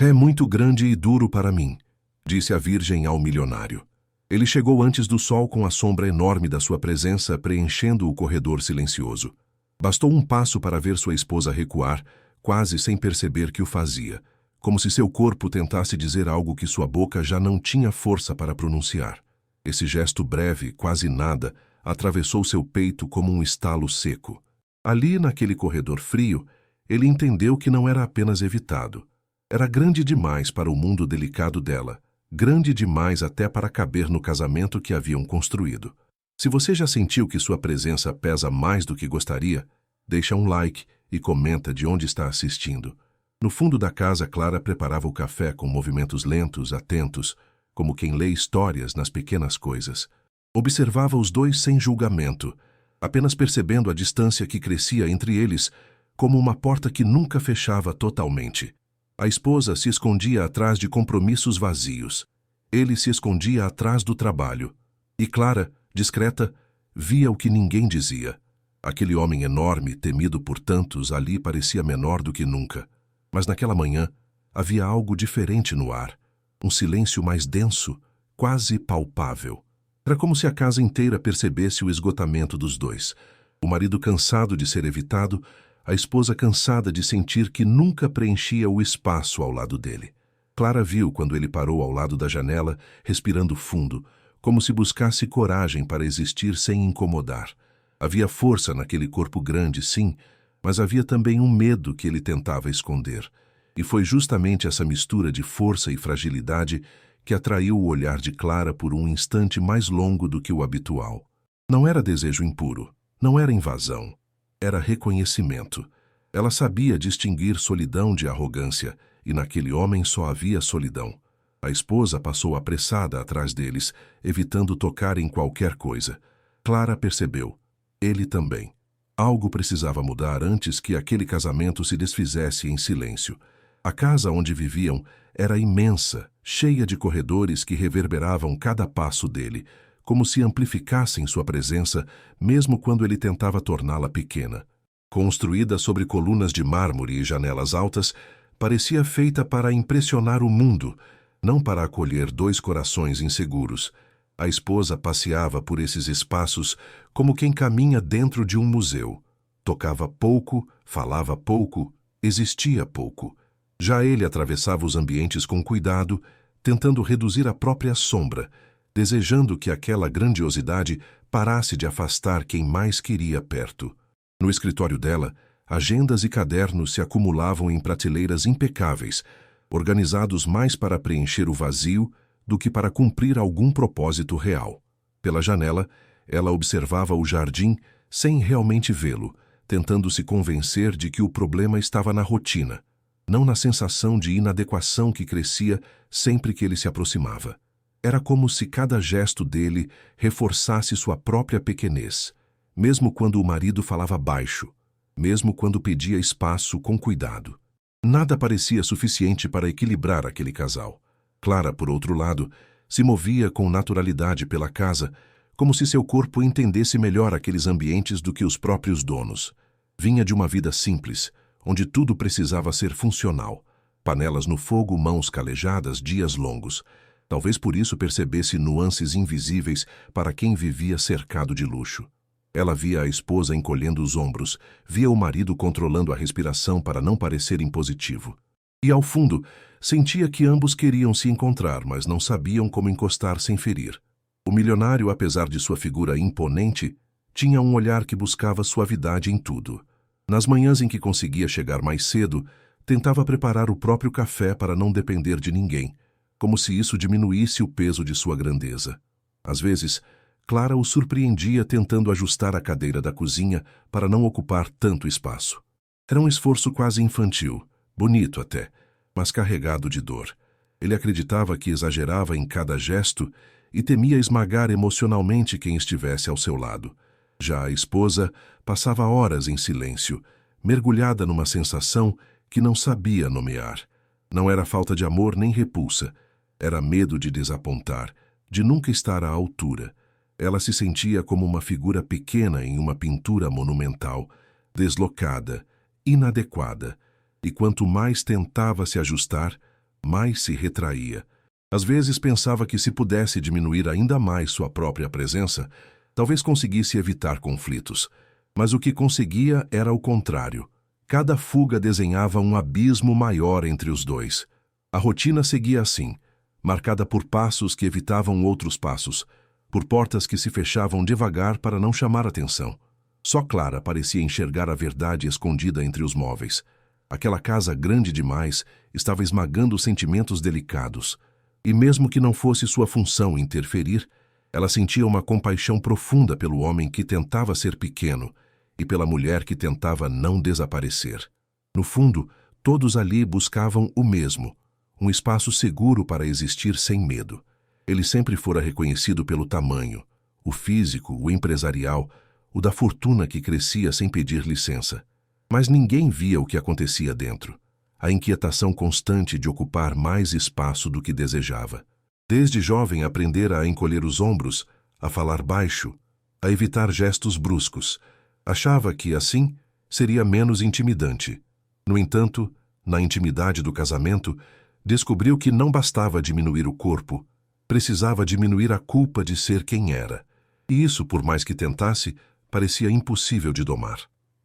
É muito grande e duro para mim, disse a Virgem ao milionário. Ele chegou antes do sol com a sombra enorme da sua presença preenchendo o corredor silencioso. Bastou um passo para ver sua esposa recuar, quase sem perceber que o fazia, como se seu corpo tentasse dizer algo que sua boca já não tinha força para pronunciar. Esse gesto breve, quase nada, atravessou seu peito como um estalo seco. Ali, naquele corredor frio, ele entendeu que não era apenas evitado. Era grande demais para o mundo delicado dela, grande demais até para caber no casamento que haviam construído. Se você já sentiu que sua presença pesa mais do que gostaria, deixa um like e comenta de onde está assistindo. No fundo da casa, Clara preparava o café com movimentos lentos, atentos, como quem lê histórias nas pequenas coisas. Observava os dois sem julgamento, apenas percebendo a distância que crescia entre eles, como uma porta que nunca fechava totalmente. A esposa se escondia atrás de compromissos vazios. Ele se escondia atrás do trabalho. E Clara, discreta, via o que ninguém dizia. Aquele homem enorme, temido por tantos, ali parecia menor do que nunca. Mas naquela manhã, havia algo diferente no ar. Um silêncio mais denso, quase palpável. Era como se a casa inteira percebesse o esgotamento dos dois. O marido cansado de ser evitado, a esposa cansada de sentir que nunca preenchia o espaço ao lado dele. Clara viu quando ele parou ao lado da janela, respirando fundo, como se buscasse coragem para existir sem incomodar. Havia força naquele corpo grande, sim, mas havia também um medo que ele tentava esconder. E foi justamente essa mistura de força e fragilidade que atraiu o olhar de Clara por um instante mais longo do que o habitual. Não era desejo impuro, não era invasão, era reconhecimento. Ela sabia distinguir solidão de arrogância, e naquele homem só havia solidão. A esposa passou apressada atrás deles, evitando tocar em qualquer coisa. Clara percebeu. Ele também. Algo precisava mudar antes que aquele casamento se desfizesse em silêncio. A casa onde viviam era imensa, cheia de corredores que reverberavam cada passo dele, como se amplificassem sua presença, mesmo quando ele tentava torná-la pequena. Construída sobre colunas de mármore e janelas altas, parecia feita para impressionar o mundo, não para acolher dois corações inseguros. A esposa passeava por esses espaços como quem caminha dentro de um museu. Tocava pouco, falava pouco, existia pouco. Já ele atravessava os ambientes com cuidado, tentando reduzir a própria sombra, desejando que aquela grandiosidade parasse de afastar quem mais queria perto. No escritório dela, agendas e cadernos se acumulavam em prateleiras impecáveis, organizados mais para preencher o vazio do que para cumprir algum propósito real. Pela janela, ela observava o jardim sem realmente vê-lo, tentando se convencer de que o problema estava na rotina, não na sensação de inadequação que crescia sempre que ele se aproximava. Era como se cada gesto dele reforçasse sua própria pequenez, mesmo quando o marido falava baixo, mesmo quando pedia espaço com cuidado. Nada parecia suficiente para equilibrar aquele casal. Clara, por outro lado, se movia com naturalidade pela casa, como se seu corpo entendesse melhor aqueles ambientes do que os próprios donos. Vinha de uma vida simples, onde tudo precisava ser funcional. Panelas no fogo, mãos calejadas, dias longos. Talvez por isso percebesse nuances invisíveis para quem vivia cercado de luxo. Ela via a esposa encolhendo os ombros, via o marido controlando a respiração para não parecer impositivo. E, ao fundo, sentia que ambos queriam se encontrar, mas não sabiam como encostar sem ferir. O milionário, apesar de sua figura imponente, tinha um olhar que buscava suavidade em tudo. Nas manhãs em que conseguia chegar mais cedo, tentava preparar o próprio café para não depender de ninguém, como se isso diminuísse o peso de sua grandeza. Às vezes, Clara o surpreendia tentando ajustar a cadeira da cozinha para não ocupar tanto espaço. Era um esforço quase infantil, bonito até, mas carregado de dor. Ele acreditava que exagerava em cada gesto e temia esmagar emocionalmente quem estivesse ao seu lado. Já a esposa passava horas em silêncio, mergulhada numa sensação que não sabia nomear. Não era falta de amor nem repulsa, era medo de desapontar, de nunca estar à altura. Ela se sentia como uma figura pequena em uma pintura monumental, deslocada, inadequada, e quanto mais tentava se ajustar, mais se retraía. Às vezes pensava que se pudesse diminuir ainda mais sua própria presença, talvez conseguisse evitar conflitos. Mas o que conseguia era o contrário. Cada fuga desenhava um abismo maior entre os dois. A rotina seguia assim, marcada por passos que evitavam outros passos, por portas que se fechavam devagar para não chamar atenção. Só Clara parecia enxergar a verdade escondida entre os móveis. Aquela casa grande demais estava esmagando sentimentos delicados. E mesmo que não fosse sua função interferir, ela sentia uma compaixão profunda pelo homem que tentava ser pequeno e pela mulher que tentava não desaparecer. No fundo, todos ali buscavam o mesmo, um espaço seguro para existir sem medo. Ele sempre fora reconhecido pelo tamanho, o físico, o empresarial, o da fortuna que crescia sem pedir licença. Mas ninguém via o que acontecia dentro. A inquietação constante de ocupar mais espaço do que desejava. Desde jovem aprendera a encolher os ombros, a falar baixo, a evitar gestos bruscos. Achava que, assim, seria menos intimidante. No entanto, na intimidade do casamento, descobriu que não bastava diminuir o corpo, precisava diminuir a culpa de ser quem era. E isso, por mais que tentasse, parecia impossível de domar.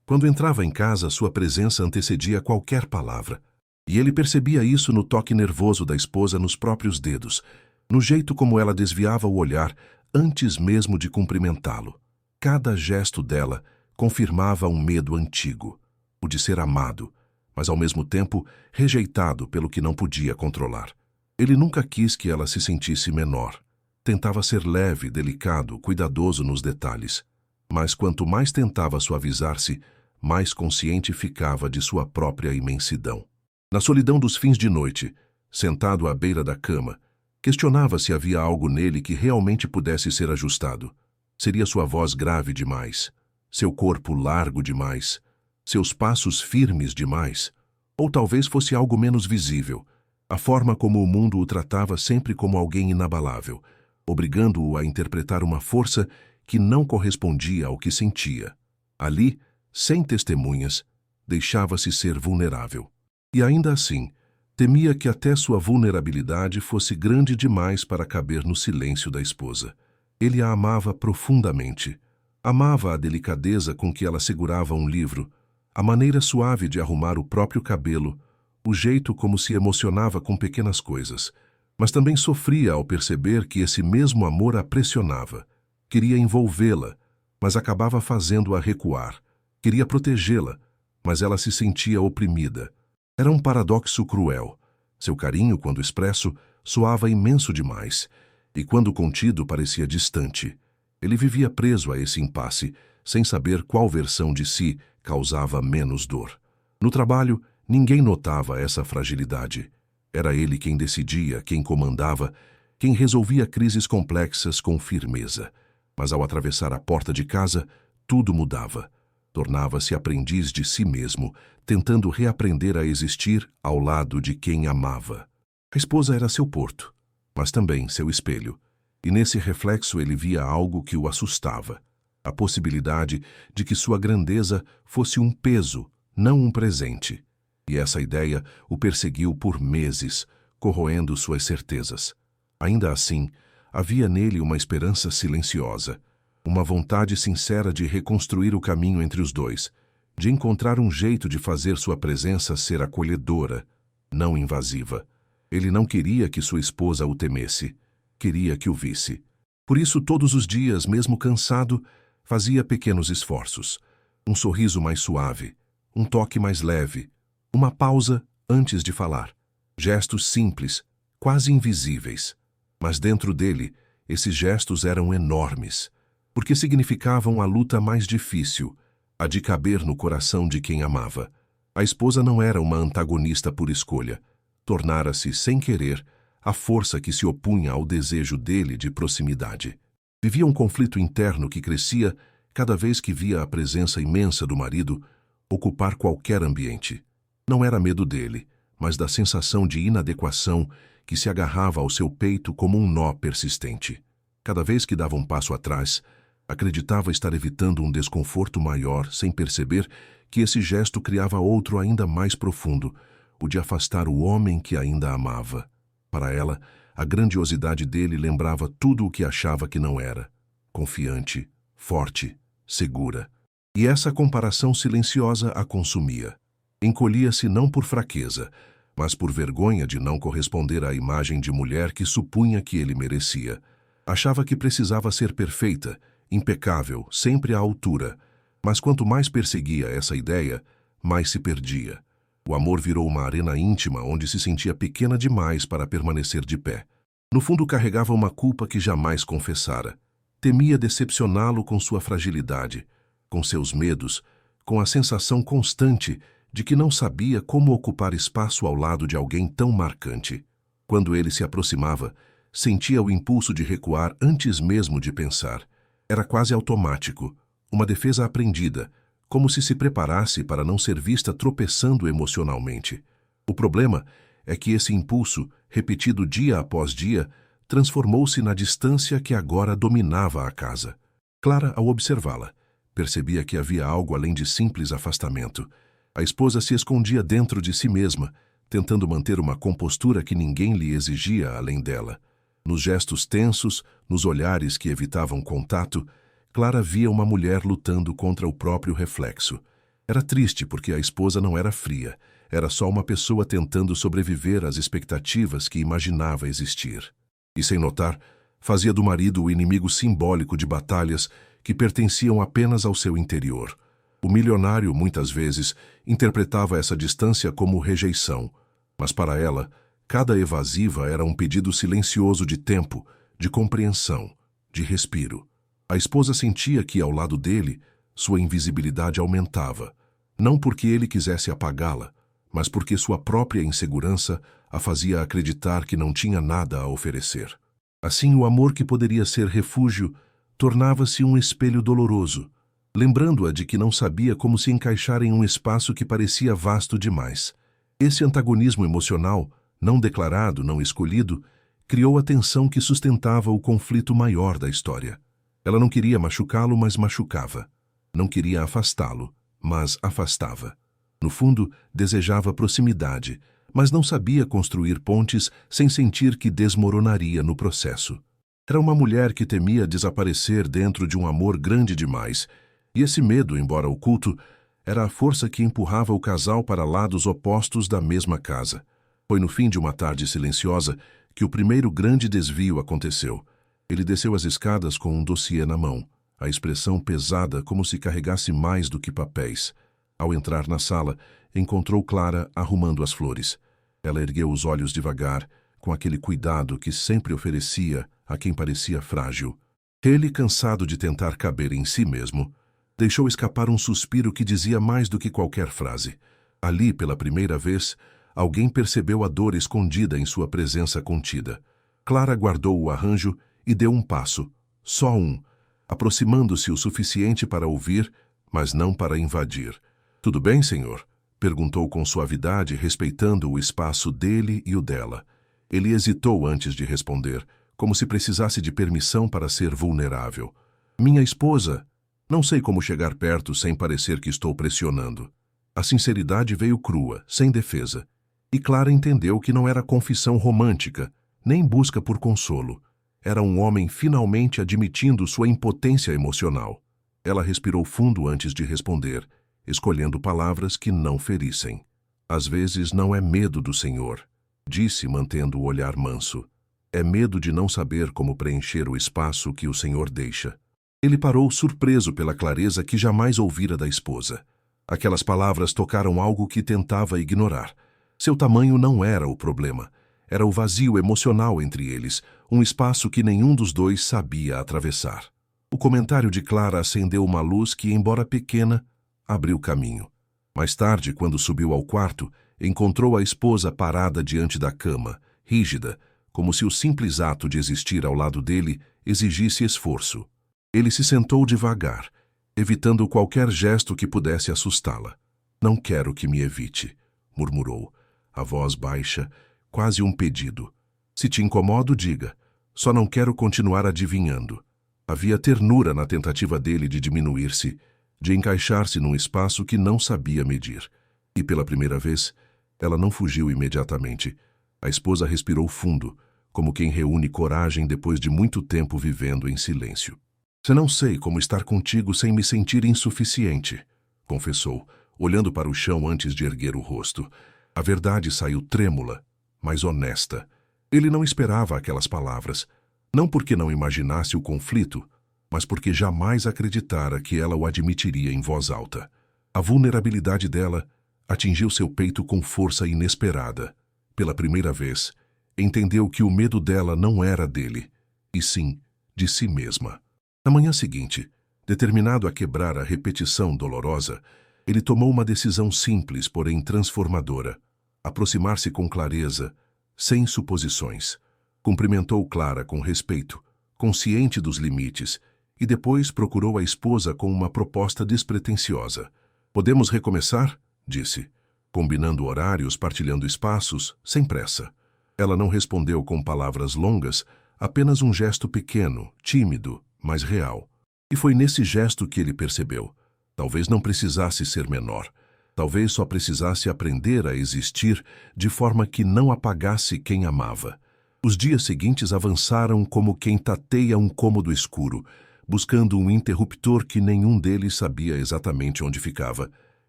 Quando entrava em casa, sua presença antecedia qualquer palavra. E ele percebia isso no toque nervoso da esposa nos próprios dedos, no jeito como ela desviava o olhar antes mesmo de cumprimentá-lo. Cada gesto dela confirmava um medo antigo, o de ser amado, mas ao mesmo tempo rejeitado pelo que não podia controlar. Ele nunca quis que ela se sentisse menor. Tentava ser leve, delicado, cuidadoso nos detalhes. Mas quanto mais tentava suavizar-se, mais consciente ficava de sua própria imensidão. Na solidão dos fins de noite, sentado à beira da cama, questionava se havia algo nele que realmente pudesse ser ajustado. Seria sua voz grave demais? Seu corpo largo demais? Seus passos firmes demais? Ou talvez fosse algo menos visível, a forma como o mundo o tratava sempre como alguém inabalável, obrigando-o a interpretar uma força que não correspondia ao que sentia. Ali, sem testemunhas, deixava-se ser vulnerável. E ainda assim, temia que até sua vulnerabilidade fosse grande demais para caber no silêncio da esposa. Ele a amava profundamente. Amava a delicadeza com que ela segurava um livro, a maneira suave de arrumar o próprio cabelo, o jeito como se emocionava com pequenas coisas. Mas também sofria ao perceber que esse mesmo amor a pressionava. Queria envolvê-la, mas acabava fazendo-a recuar. Queria protegê-la, mas ela se sentia oprimida. Era um paradoxo cruel. Seu carinho, quando expresso, soava imenso demais, e quando contido parecia distante. Ele vivia preso a esse impasse, sem saber qual versão de si causava menos dor. No trabalho, ninguém notava essa fragilidade. Era ele quem decidia, quem comandava, quem resolvia crises complexas com firmeza. Mas ao atravessar a porta de casa, tudo mudava. Tornava-se aprendiz de si mesmo, tentando reaprender a existir ao lado de quem amava. A esposa era seu porto, mas também seu espelho. E nesse reflexo ele via algo que o assustava. A possibilidade de que sua grandeza fosse um peso, não um presente. E essa ideia o perseguiu por meses, corroendo suas certezas. Ainda assim, havia nele uma esperança silenciosa, uma vontade sincera de reconstruir o caminho entre os dois, de encontrar um jeito de fazer sua presença ser acolhedora, não invasiva. Ele não queria que sua esposa o temesse, queria que o visse. Por isso, todos os dias, mesmo cansado, fazia pequenos esforços. Um sorriso mais suave, um toque mais leve, uma pausa antes de falar. Gestos simples, quase invisíveis. Mas dentro dele, esses gestos eram enormes, porque significavam a luta mais difícil, a de caber no coração de quem amava. A esposa não era uma antagonista por escolha. Tornara-se, sem querer, a força que se opunha ao desejo dele de proximidade. Vivia um conflito interno que crescia cada vez que via a presença imensa do marido ocupar qualquer ambiente. Não era medo dele, mas da sensação de inadequação que se agarrava ao seu peito como um nó persistente. Cada vez que dava um passo atrás, acreditava estar evitando um desconforto maior sem perceber que esse gesto criava outro ainda mais profundo, o de afastar o homem que ainda amava. Para ela, a grandiosidade dele lembrava tudo o que achava que não era. Confiante, forte, segura. E essa comparação silenciosa a consumia. Encolhia-se não por fraqueza, mas por vergonha de não corresponder à imagem de mulher que supunha que ele merecia. Achava que precisava ser perfeita, impecável, sempre à altura. Mas quanto mais perseguia essa ideia, mais se perdia. O amor virou uma arena íntima onde se sentia pequena demais para permanecer de pé. No fundo carregava uma culpa que jamais confessara. Temia decepcioná-lo com sua fragilidade, com seus medos, com a sensação constante de que não sabia como ocupar espaço ao lado de alguém tão marcante. Quando ele se aproximava, sentia o impulso de recuar antes mesmo de pensar. Era quase automático, uma defesa aprendida, como se preparasse para não ser vista tropeçando emocionalmente. O problema é que esse impulso, repetido dia após dia, transformou-se na distância que agora dominava a casa. Clara, ao observá-la, percebia que havia algo além de simples afastamento. A esposa se escondia dentro de si mesma, tentando manter uma compostura que ninguém lhe exigia além dela. Nos gestos tensos, nos olhares que evitavam contato, Clara via uma mulher lutando contra o próprio reflexo. Era triste porque a esposa não era fria, era só uma pessoa tentando sobreviver às expectativas que imaginava existir. E sem notar, fazia do marido o inimigo simbólico de batalhas que pertenciam apenas ao seu interior. O milionário, muitas vezes, interpretava essa distância como rejeição, mas para ela, cada evasiva era um pedido silencioso de tempo, de compreensão, de respiro. A esposa sentia que, ao lado dele, sua invisibilidade aumentava, não porque ele quisesse apagá-la, mas porque sua própria insegurança a fazia acreditar que não tinha nada a oferecer. Assim, o amor que poderia ser refúgio tornava-se um espelho doloroso, lembrando-a de que não sabia como se encaixar em um espaço que parecia vasto demais. Esse antagonismo emocional, não declarado, não escolhido, criou a tensão que sustentava o conflito maior da história. Ela não queria machucá-lo, mas machucava. Não queria afastá-lo, mas afastava. No fundo, desejava proximidade, mas não sabia construir pontes sem sentir que desmoronaria no processo. Era uma mulher que temia desaparecer dentro de um amor grande demais, e esse medo, embora oculto, era a força que empurrava o casal para lados opostos da mesma casa. Foi no fim de uma tarde silenciosa que o primeiro grande desvio aconteceu. Ele desceu as escadas com um dossiê na mão, a expressão pesada como se carregasse mais do que papéis. Ao entrar na sala, encontrou Clara arrumando as flores. Ela ergueu os olhos devagar, com aquele cuidado que sempre oferecia a quem parecia frágil. Ele, cansado de tentar caber em si mesmo, deixou escapar um suspiro que dizia mais do que qualquer frase. Ali, pela primeira vez, alguém percebeu a dor escondida em sua presença contida. Clara guardou o arranjo e deu um passo, só um, aproximando-se o suficiente para ouvir, mas não para invadir. "Tudo bem, senhor?" perguntou com suavidade, respeitando o espaço dele e o dela. Ele hesitou antes de responder, como se precisasse de permissão para ser vulnerável. "Minha esposa, não sei como chegar perto sem parecer que estou pressionando." A sinceridade veio crua, sem defesa, e Clara entendeu que não era confissão romântica, nem busca por consolo. Era um homem finalmente admitindo sua impotência emocional. Ela respirou fundo antes de responder, escolhendo palavras que não ferissem. "Às vezes não é medo do Senhor", disse, mantendo o olhar manso. "É medo de não saber como preencher o espaço que o Senhor deixa." Ele parou surpreso pela clareza que jamais ouvira da esposa. Aquelas palavras tocaram algo que tentava ignorar. Seu tamanho não era o problema. Era o vazio emocional entre eles, um espaço que nenhum dos dois sabia atravessar. O comentário de Clara acendeu uma luz que, embora pequena, abriu caminho. Mais tarde, quando subiu ao quarto, encontrou a esposa parada diante da cama, rígida, como se o simples ato de existir ao lado dele exigisse esforço. Ele se sentou devagar, evitando qualquer gesto que pudesse assustá-la. "Não quero que me evite", murmurou, a voz baixa, quase um pedido. "Se te incomodo, diga. Só não quero continuar adivinhando." Havia ternura na tentativa dele de diminuir-se, de encaixar-se num espaço que não sabia medir. E pela primeira vez, Ela não fugiu imediatamente. A esposa respirou fundo, como quem reúne coragem depois de muito tempo vivendo em silêncio. "Se não sei como estar contigo sem me sentir insuficiente", confessou, olhando para o chão antes de erguer o rosto. A verdade saiu trêmula, mas honesta. Ele não esperava aquelas palavras, não porque não imaginasse o conflito, mas porque jamais acreditara que ela o admitiria em voz alta. A vulnerabilidade dela atingiu seu peito com força inesperada. Pela primeira vez, entendeu que o medo dela não era dele, e sim de si mesma. Na manhã seguinte, determinado a quebrar a repetição dolorosa, ele tomou uma decisão simples, porém transformadora: aproximar-se com clareza, sem suposições. Cumprimentou Clara com respeito, consciente dos limites, e depois procurou a esposa com uma proposta despretensiosa. "Podemos recomeçar?", disse, combinando horários, partilhando espaços, sem pressa. Ela não respondeu com palavras longas, apenas um gesto pequeno, tímido, mas real. E foi nesse gesto que ele percebeu: talvez não precisasse ser menor. Talvez só precisasse aprender a existir de forma que não apagasse quem amava. Os dias seguintes avançaram como quem tateia um cômodo escuro, buscando um interruptor que nenhum deles sabia exatamente onde ficava.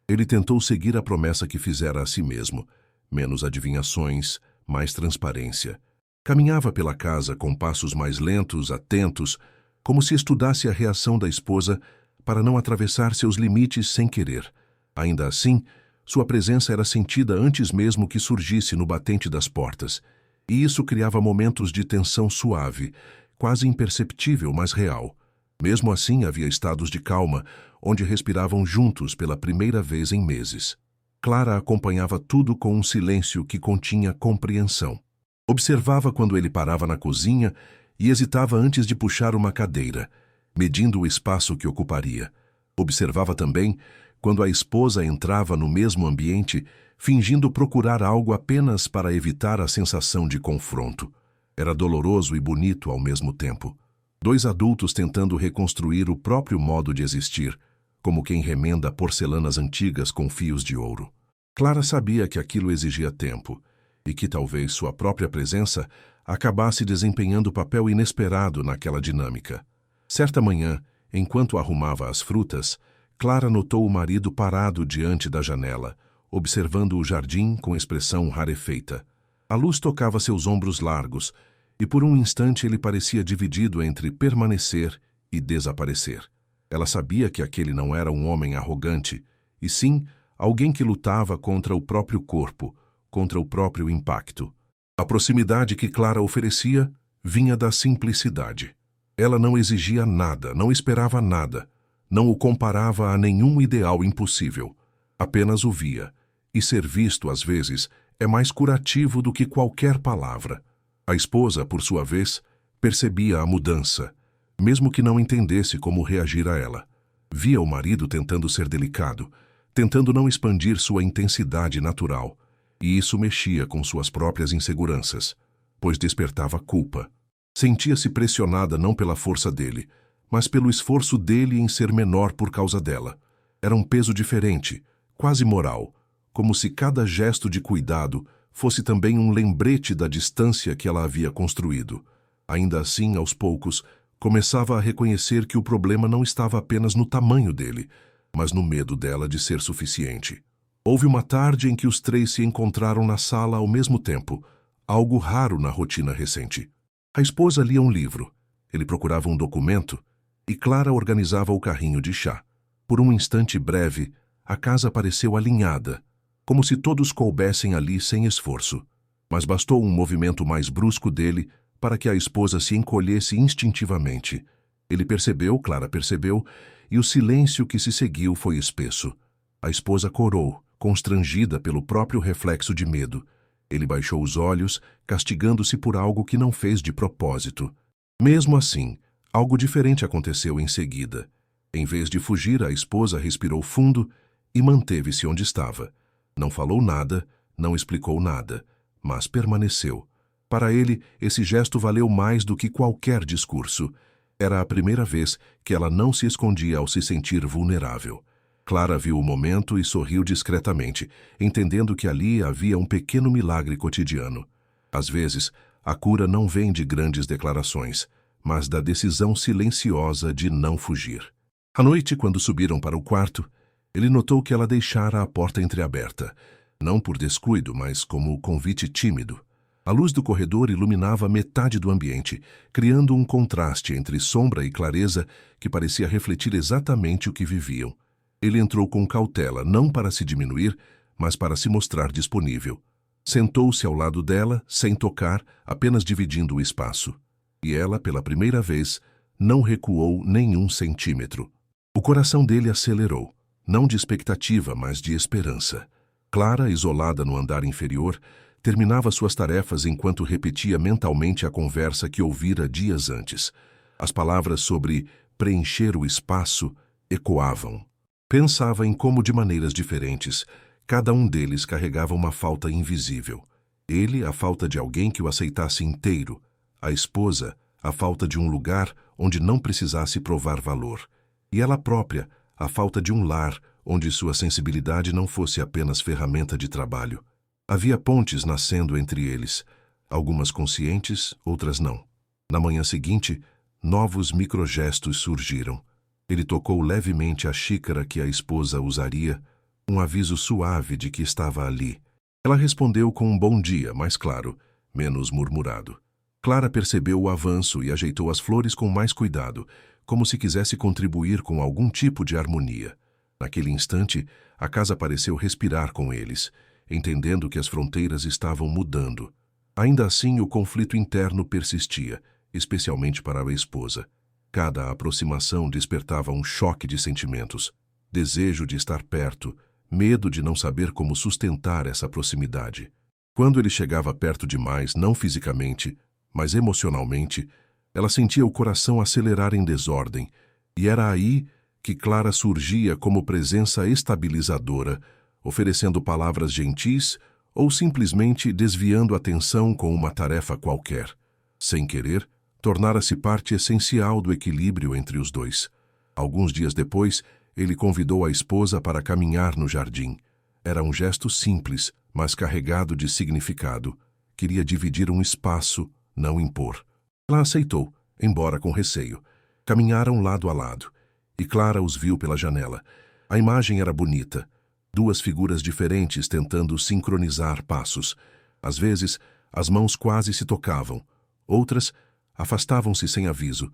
Ele tentou seguir a promessa que fizera a si mesmo: menos adivinhações, mais transparência. Caminhava pela casa com passos mais lentos, atentos, como se estudasse a reação da esposa para não atravessar seus limites sem querer. Ainda assim, sua presença era sentida antes mesmo que surgisse no batente das portas, e isso criava momentos de tensão suave, quase imperceptível, mas real. Mesmo assim, havia estados de calma, onde respiravam juntos pela primeira vez em meses. Clara acompanhava tudo com um silêncio que continha compreensão. Observava quando ele parava na cozinha e hesitava antes de puxar uma cadeira, medindo o espaço que ocuparia. Observava também quando a esposa entrava no mesmo ambiente, fingindo procurar algo apenas para evitar a sensação de confronto. Era doloroso e bonito ao mesmo tempo. Dois adultos tentando reconstruir o próprio modo de existir, como quem remenda porcelanas antigas com fios de ouro. Clara sabia que aquilo exigia tempo, e que talvez sua própria presença acabasse desempenhando papel inesperado naquela dinâmica. Certa manhã, enquanto arrumava as frutas, Clara notou o marido parado diante da janela, observando o jardim com expressão rarefeita. A luz tocava seus ombros largos, e por um instante ele parecia dividido entre permanecer e desaparecer. Ela sabia que aquele não era um homem arrogante, e sim alguém que lutava contra o próprio corpo, contra o próprio impacto. A proximidade que Clara oferecia vinha da simplicidade. Ela não exigia nada, não esperava nada, não o comparava a nenhum ideal impossível. Apenas o via, e ser visto, às vezes, é mais curativo do que qualquer palavra. A esposa, por sua vez, percebia a mudança, mesmo que não entendesse como reagir a ela. Via o marido tentando ser delicado, tentando não expandir sua intensidade natural, e isso mexia com suas próprias inseguranças, pois despertava culpa. Sentia-se pressionada não pela força dele, mas pelo esforço dele em ser menor por causa dela. Era um peso diferente, quase moral, como se cada gesto de cuidado fosse também um lembrete da distância que ela havia construído. Ainda assim, aos poucos, começava a reconhecer que o problema não estava apenas no tamanho dele, mas no medo dela de ser suficiente. Houve uma tarde em que os três se encontraram na sala ao mesmo tempo, algo raro na rotina recente. A esposa lia um livro, ele procurava um documento, e Clara organizava o carrinho de chá. Por um instante breve, a casa pareceu alinhada, como se todos coubessem ali sem esforço. Mas bastou um movimento mais brusco dele para que a esposa se encolhesse instintivamente. Ele percebeu, Clara percebeu, e o silêncio que se seguiu foi espesso. A esposa corou, constrangida pelo próprio reflexo de medo. Ele baixou os olhos, castigando-se por algo que não fez de propósito. Mesmo assim, algo diferente aconteceu em seguida. Em vez de fugir, a esposa respirou fundo e manteve-se onde estava. Não falou nada, não explicou nada, mas permaneceu. Para ele, esse gesto valeu mais do que qualquer discurso. Era a primeira vez que ela não se escondia ao se sentir vulnerável. Clara viu o momento e sorriu discretamente, entendendo que ali havia um pequeno milagre cotidiano. Às vezes, a cura não vem de grandes declarações, mas da decisão silenciosa de não fugir. À noite, quando subiram para o quarto, ele notou que ela deixara a porta entreaberta, não por descuido, mas como convite tímido. A luz do corredor iluminava metade do ambiente, criando um contraste entre sombra e clareza que parecia refletir exatamente o que viviam. Ele entrou com cautela, não para se diminuir, mas para se mostrar disponível. Sentou-se ao lado dela, sem tocar, apenas dividindo o espaço. E ela, pela primeira vez, não recuou nenhum centímetro. O coração dele acelerou, não de expectativa, mas de esperança. Clara, isolada no andar inferior, terminava suas tarefas enquanto repetia mentalmente a conversa que ouvira dias antes. As palavras sobre preencher o espaço ecoavam. Pensava em como, de maneiras diferentes, cada um deles carregava uma falta invisível. Ele, a falta de alguém que o aceitasse inteiro. A esposa, a falta de um lugar onde não precisasse provar valor. E ela própria, a falta de um lar onde sua sensibilidade não fosse apenas ferramenta de trabalho. Havia pontes nascendo entre eles, algumas conscientes, outras não. Na manhã seguinte, novos microgestos surgiram. Ele tocou levemente a xícara que a esposa usaria, um aviso suave de que estava ali. Ela respondeu com um bom dia, mais claro, menos murmurado. Clara percebeu o avanço e ajeitou as flores com mais cuidado, como se quisesse contribuir com algum tipo de harmonia. Naquele instante, a casa pareceu respirar com eles, entendendo que as fronteiras estavam mudando. Ainda assim, o conflito interno persistia, especialmente para a esposa. Cada aproximação despertava um choque de sentimentos, desejo de estar perto, medo de não saber como sustentar essa proximidade. Quando ele chegava perto demais, não fisicamente, mas emocionalmente, ela sentia o coração acelerar em desordem, e era aí que Clara surgia como presença estabilizadora, oferecendo palavras gentis ou simplesmente desviando a atenção com uma tarefa qualquer. Sem querer, tornara-se parte essencial do equilíbrio entre os dois. Alguns dias depois, ele convidou a esposa para caminhar no jardim. Era um gesto simples, mas carregado de significado. Queria dividir um espaço, não impor. Ela aceitou, embora com receio. Caminharam lado a lado, e Clara os viu pela janela. A imagem era bonita. Duas figuras diferentes tentando sincronizar passos. Às vezes, as mãos quase se tocavam. Outras, afastavam-se sem aviso,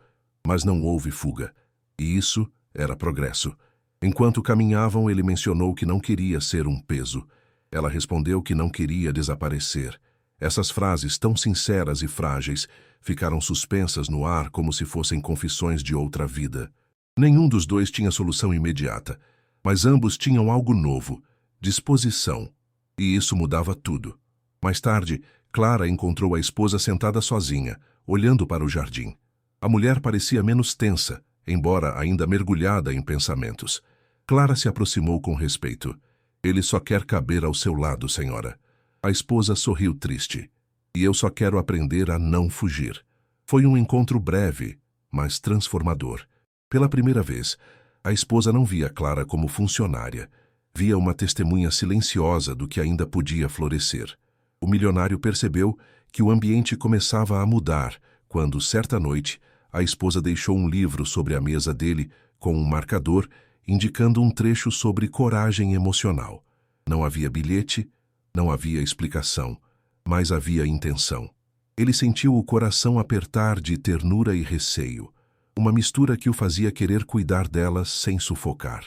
mas não houve fuga. E isso era progresso. Enquanto caminhavam, ele mencionou que não queria ser um peso. Ela respondeu que não queria desaparecer. Essas frases, tão sinceras e frágeis, ficaram suspensas no ar como se fossem confissões de outra vida. Nenhum dos dois tinha solução imediata, mas ambos tinham algo novo, disposição. E isso mudava tudo. Mais tarde, Clara encontrou a esposa sentada sozinha, olhando para o jardim. A mulher parecia menos tensa, embora ainda mergulhada em pensamentos. Clara se aproximou com respeito. Ele só quer caber ao seu lado, senhora. A esposa sorriu triste. E eu só quero aprender a não fugir. Foi um encontro breve, mas transformador. Pela primeira vez, a esposa não via Clara como funcionária. Via uma testemunha silenciosa do que ainda podia florescer. O milionário percebeu que o ambiente começava a mudar quando, certa noite, a esposa deixou um livro sobre a mesa dele com um marcador indicando um trecho sobre coragem emocional. Não havia bilhete, não havia explicação, mas havia intenção. Ele sentiu o coração apertar de ternura e receio, uma mistura que o fazia querer cuidar dela sem sufocar.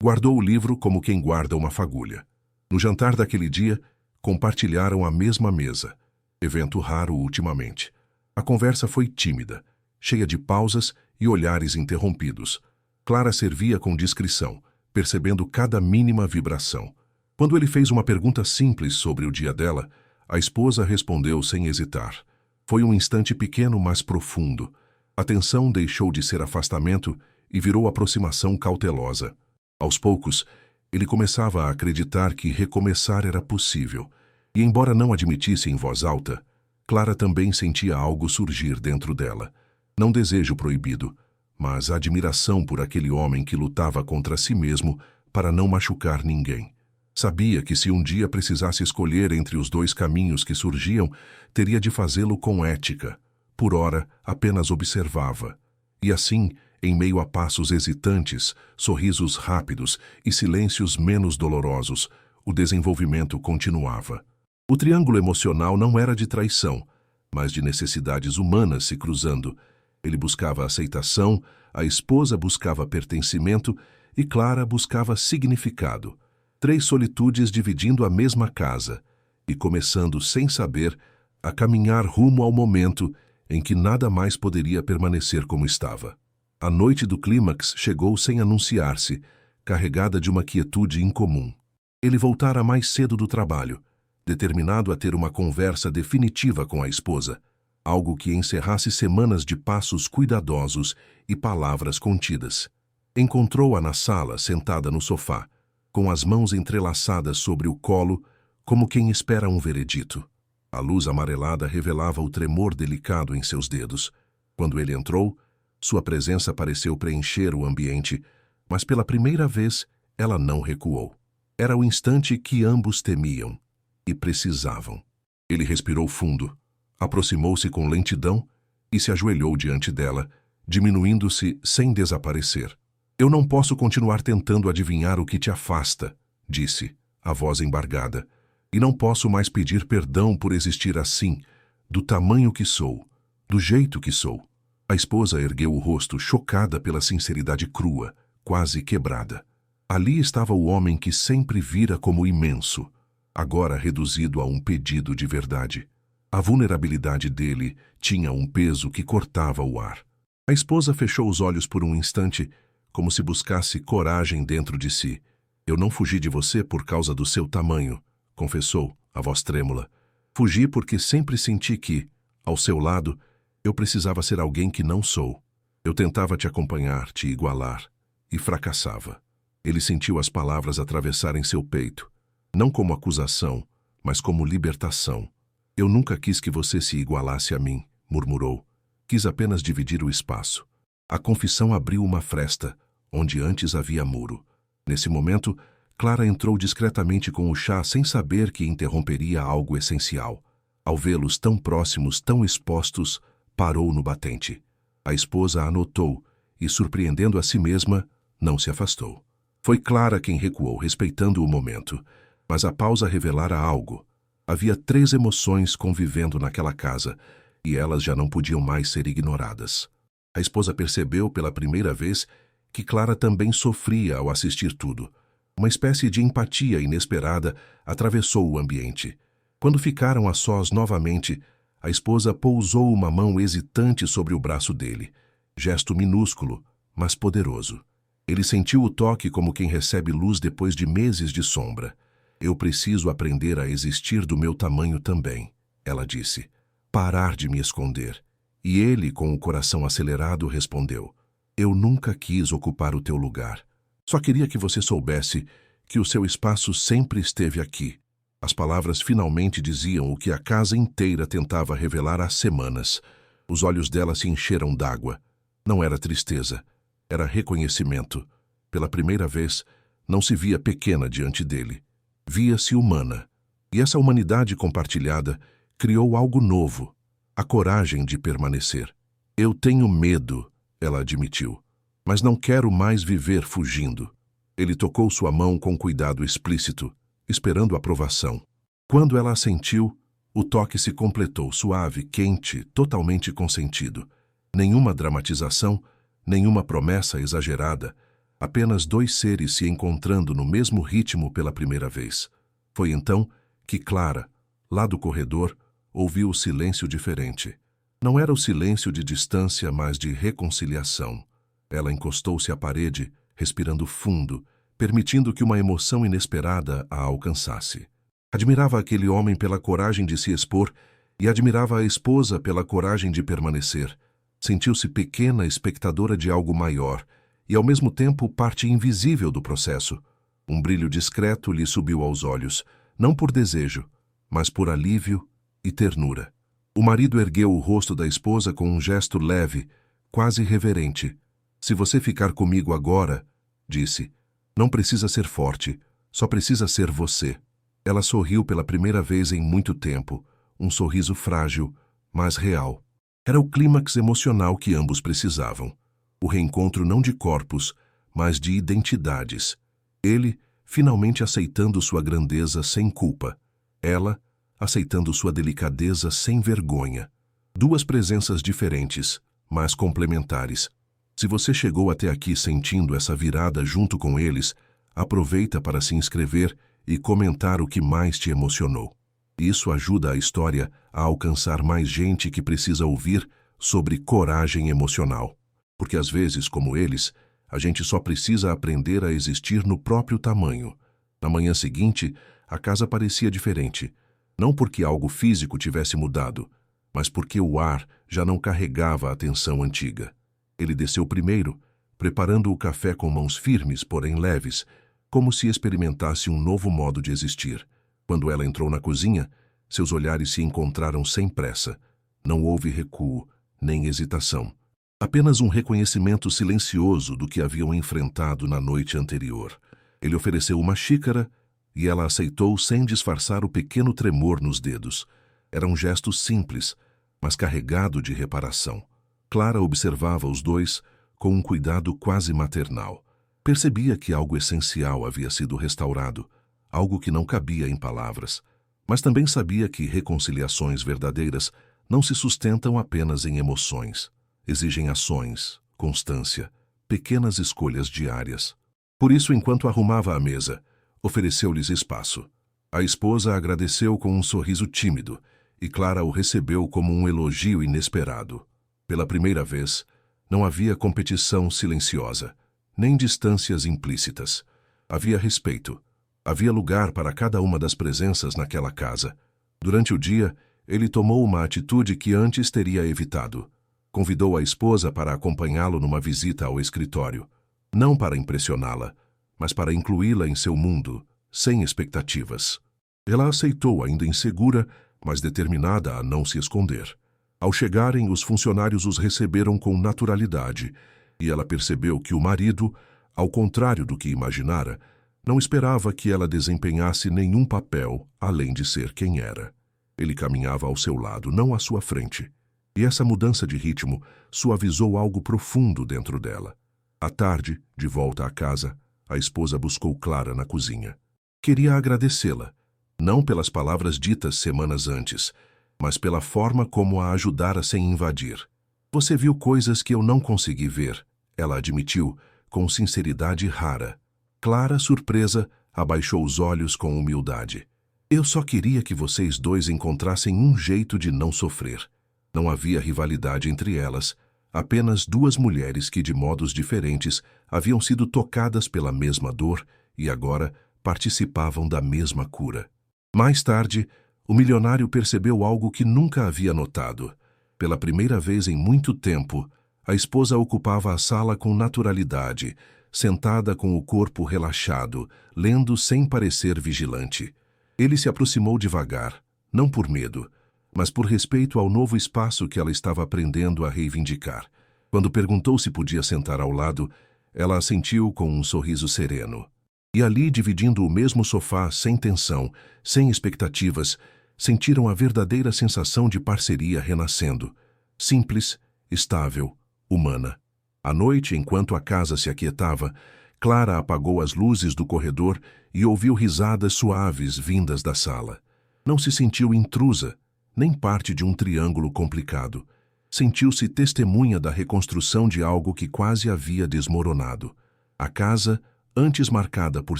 Guardou o livro como quem guarda uma fagulha. No jantar daquele dia, compartilharam a mesma mesa, evento raro ultimamente. A conversa foi tímida, cheia de pausas e olhares interrompidos. Clara servia com discrição, percebendo cada mínima vibração. Quando ele fez uma pergunta simples sobre o dia dela, a esposa respondeu sem hesitar. Foi um instante pequeno, mas profundo. A tensão deixou de ser afastamento e virou aproximação cautelosa. Aos poucos, ele começava a acreditar que recomeçar era possível. E embora não admitisse em voz alta, Clara também sentia algo surgir dentro dela. Não desejo proibido, mas admiração por aquele homem que lutava contra si mesmo para não machucar ninguém. Sabia que se um dia precisasse escolher entre os dois caminhos que surgiam, teria de fazê-lo com ética. Por ora, apenas observava. E assim, em meio a passos hesitantes, sorrisos rápidos e silêncios menos dolorosos, o desenvolvimento continuava. O triângulo emocional não era de traição, mas de necessidades humanas se cruzando. Ele buscava aceitação, a esposa buscava pertencimento e Clara buscava significado. 3 solitudes dividindo a mesma casa e começando, sem saber, a caminhar rumo ao momento em que nada mais poderia permanecer como estava. A noite do clímax chegou sem anunciar-se, carregada de uma quietude incomum. Ele voltara mais cedo do trabalho, determinado a ter uma conversa definitiva com a esposa, algo que encerrasse semanas de passos cuidadosos e palavras contidas. Encontrou-a na sala, sentada no sofá, com as mãos entrelaçadas sobre o colo, como quem espera um veredito. A luz amarelada revelava o tremor delicado em seus dedos. Quando ele entrou, sua presença pareceu preencher o ambiente, mas pela primeira vez ela não recuou. Era o instante que ambos temiam e precisavam. Ele respirou fundo, aproximou-se com lentidão e se ajoelhou diante dela, diminuindo-se sem desaparecer. Eu não posso continuar tentando adivinhar o que te afasta, disse, a voz embargada, e não posso mais pedir perdão por existir assim, do tamanho que sou, do jeito que sou. A esposa ergueu o rosto, chocada pela sinceridade crua, quase quebrada. Ali estava o homem que sempre vira como imenso, agora reduzido a um pedido de verdade. A vulnerabilidade dele tinha um peso que cortava o ar. A esposa fechou os olhos por um instante, como se buscasse coragem dentro de si. Eu não fugi de você por causa do seu tamanho, confessou, a voz trêmula. Fugi porque sempre senti que, ao seu lado, eu precisava ser alguém que não sou. Eu tentava te acompanhar, te igualar, e fracassava. Ele sentiu as palavras atravessarem seu peito, não como acusação, mas como libertação. Eu nunca quis que você se igualasse a mim, murmurou. Quis apenas dividir o espaço. A confissão abriu uma fresta, onde antes havia muro. Nesse momento, Clara entrou discretamente com o chá sem saber que interromperia algo essencial. Ao vê-los tão próximos, tão expostos, parou no batente. A esposa a notou e, surpreendendo a si mesma, não se afastou. Foi Clara quem recuou, respeitando o momento, mas a pausa revelara algo. Havia 3 emoções convivendo naquela casa, e elas já não podiam mais ser ignoradas. A esposa percebeu pela primeira vez que Clara também sofria ao assistir tudo. Uma espécie de empatia inesperada atravessou o ambiente. Quando ficaram a sós novamente, a esposa pousou uma mão hesitante sobre o braço dele. Gesto minúsculo, mas poderoso. Ele sentiu o toque como quem recebe luz depois de meses de sombra. Eu preciso aprender a existir do meu tamanho também, ela disse. Parar de me esconder. E ele, com o coração acelerado, respondeu. Eu nunca quis ocupar o teu lugar. Só queria que você soubesse que o seu espaço sempre esteve aqui. As palavras finalmente diziam o que a casa inteira tentava revelar há semanas. Os olhos dela se encheram d'água. Não era tristeza, era reconhecimento. Pela primeira vez, não se via pequena diante dele. Via-se humana. E essa humanidade compartilhada criou algo novo. A coragem de permanecer. Eu tenho medo, ela admitiu, mas não quero mais viver fugindo. Ele tocou sua mão com cuidado explícito, esperando aprovação. Quando ela assentiu, o toque se completou, suave, quente, totalmente consentido. Nenhuma dramatização, nenhuma promessa exagerada, apenas 2 seres se encontrando no mesmo ritmo pela primeira vez. Foi então que Clara, lá do corredor, ouviu o silêncio diferente. Não era o silêncio de distância, mas de reconciliação. Ela encostou-se à parede, respirando fundo, permitindo que uma emoção inesperada a alcançasse. Admirava aquele homem pela coragem de se expor e admirava a esposa pela coragem de permanecer. Sentiu-se pequena espectadora de algo maior e, ao mesmo tempo, parte invisível do processo. Um brilho discreto lhe subiu aos olhos, não por desejo, mas por alívio e ternura. O marido ergueu o rosto da esposa com um gesto leve, quase reverente. Se você ficar comigo agora, disse, Não precisa ser forte, só precisa ser você. Ela sorriu pela primeira vez em muito tempo, um sorriso frágil, mas real. Era o clímax emocional que ambos precisavam. O reencontro não de corpos, mas de identidades. Ele, finalmente aceitando sua grandeza sem culpa. Ela, aceitando sua delicadeza sem vergonha. Duas presenças diferentes, mas complementares. Se você chegou até aqui sentindo essa virada junto com eles, aproveita para se inscrever e comentar o que mais te emocionou. Isso ajuda a história a alcançar mais gente que precisa ouvir sobre coragem emocional. Porque às vezes, como eles, a gente só precisa aprender a existir no próprio tamanho. Na manhã seguinte, a casa parecia diferente. Não porque algo físico tivesse mudado, mas porque o ar já não carregava a tensão antiga. Ele desceu primeiro, preparando o café com mãos firmes, porém leves, como se experimentasse um novo modo de existir. Quando ela entrou na cozinha, seus olhares se encontraram sem pressa. Não houve recuo, nem hesitação. Apenas um reconhecimento silencioso do que haviam enfrentado na noite anterior. Ele ofereceu uma xícara e ela aceitou sem disfarçar o pequeno tremor nos dedos. Era um gesto simples, mas carregado de reparação. Clara observava os dois com um cuidado quase maternal. Percebia que algo essencial havia sido restaurado, algo que não cabia em palavras. Mas também sabia que reconciliações verdadeiras não se sustentam apenas em emoções. Exigem ações, constância, pequenas escolhas diárias. Por isso, enquanto arrumava a mesa, ofereceu-lhes espaço. A esposa agradeceu com um sorriso tímido, e Clara o recebeu como um elogio inesperado. Pela primeira vez, não havia competição silenciosa, nem distâncias implícitas. Havia respeito. Havia lugar para cada uma das presenças naquela casa. Durante o dia, ele tomou uma atitude que antes teria evitado. Convidou a esposa para acompanhá-lo numa visita ao escritório. Não para impressioná-la, mas para incluí-la em seu mundo, sem expectativas. Ela aceitou, ainda insegura, mas determinada a não se esconder. Ao chegarem, os funcionários os receberam com naturalidade, e ela percebeu que o marido, ao contrário do que imaginara, não esperava que ela desempenhasse nenhum papel além de ser quem era. Ele caminhava ao seu lado, não à sua frente. E essa mudança de ritmo suavizou algo profundo dentro dela. À tarde, de volta à casa, a esposa buscou Clara na cozinha. Queria agradecê-la, não pelas palavras ditas semanas antes, mas pela forma como a ajudara sem invadir. Você viu coisas que eu não consegui ver, ela admitiu, com sinceridade rara. Clara, surpresa, abaixou os olhos com humildade. Eu só queria que vocês dois encontrassem um jeito de não sofrer. Não havia rivalidade entre elas, apenas duas mulheres que, de modos diferentes, haviam sido tocadas pela mesma dor e agora participavam da mesma cura. Mais tarde, o milionário percebeu algo que nunca havia notado. Pela primeira vez em muito tempo, a esposa ocupava a sala com naturalidade, sentada com o corpo relaxado, lendo sem parecer vigilante. Ele se aproximou devagar, não por medo, mas por respeito ao novo espaço que ela estava aprendendo a reivindicar. Quando perguntou se podia sentar ao lado, ela assentiu com um sorriso sereno. E ali, dividindo o mesmo sofá, sem tensão, sem expectativas, sentiram a verdadeira sensação de parceria renascendo. Simples, estável, humana. À noite, enquanto a casa se aquietava, Clara apagou as luzes do corredor e ouviu risadas suaves vindas da sala. Não se sentiu intrusa, nem parte de um triângulo complicado. Sentiu-se testemunha da reconstrução de algo que quase havia desmoronado. A casa, antes marcada por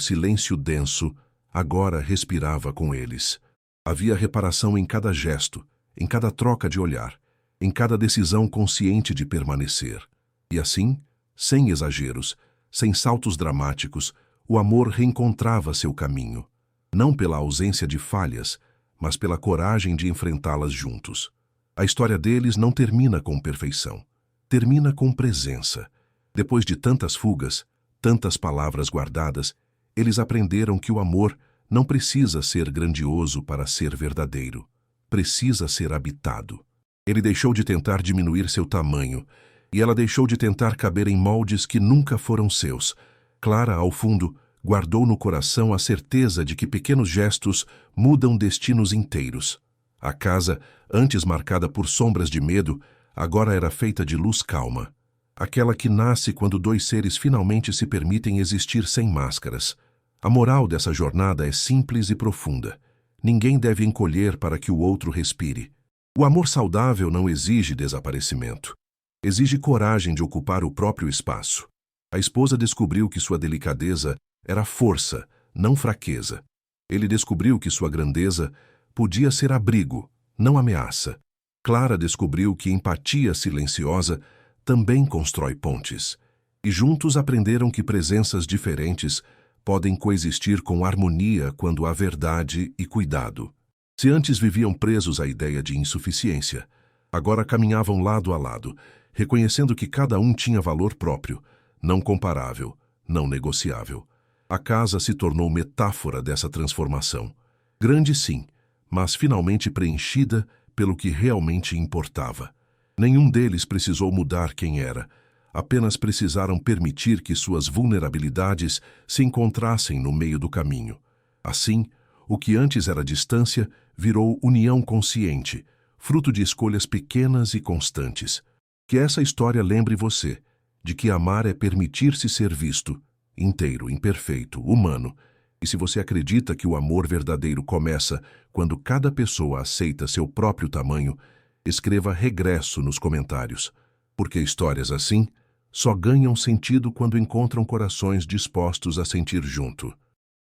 silêncio denso, agora respirava com eles. Havia reparação em cada gesto, em cada troca de olhar, em cada decisão consciente de permanecer. E assim, sem exageros, sem saltos dramáticos, o amor reencontrava seu caminho. Não pela ausência de falhas, mas pela coragem de enfrentá-las juntos. A história deles não termina com perfeição. Termina com presença. Depois de tantas fugas, tantas palavras guardadas, eles aprenderam que o amor não precisa ser grandioso para ser verdadeiro. Precisa ser habitado. Ele deixou de tentar diminuir seu tamanho, e ela deixou de tentar caber em moldes que nunca foram seus. Clara, ao fundo, guardou no coração a certeza de que pequenos gestos mudam destinos inteiros. A casa, antes marcada por sombras de medo, agora era feita de luz calma. Aquela que nasce quando dois seres finalmente se permitem existir sem máscaras. A moral dessa jornada é simples e profunda. Ninguém deve encolher para que o outro respire. O amor saudável não exige desaparecimento. Exige coragem de ocupar o próprio espaço. A esposa descobriu que sua delicadeza era força, não fraqueza. Ele descobriu que sua grandeza podia ser abrigo, não ameaça. Clara descobriu que empatia silenciosa também constrói pontes. E juntos aprenderam que presenças diferentes podem coexistir com harmonia quando há verdade e cuidado. Se antes viviam presos à ideia de insuficiência, agora caminhavam lado a lado, reconhecendo que cada um tinha valor próprio, não comparável, não negociável. A casa se tornou metáfora dessa transformação. Grande sim, mas finalmente preenchida pelo que realmente importava. Nenhum deles precisou mudar quem era, apenas precisaram permitir que suas vulnerabilidades se encontrassem no meio do caminho. Assim, o que antes era distância virou união consciente, fruto de escolhas pequenas e constantes. Que essa história lembre você de que amar é permitir-se ser visto, inteiro, imperfeito, humano. E se você acredita que o amor verdadeiro começa quando cada pessoa aceita seu próprio tamanho, escreva regresso nos comentários, porque histórias assim só ganham sentido quando encontram corações dispostos a sentir junto.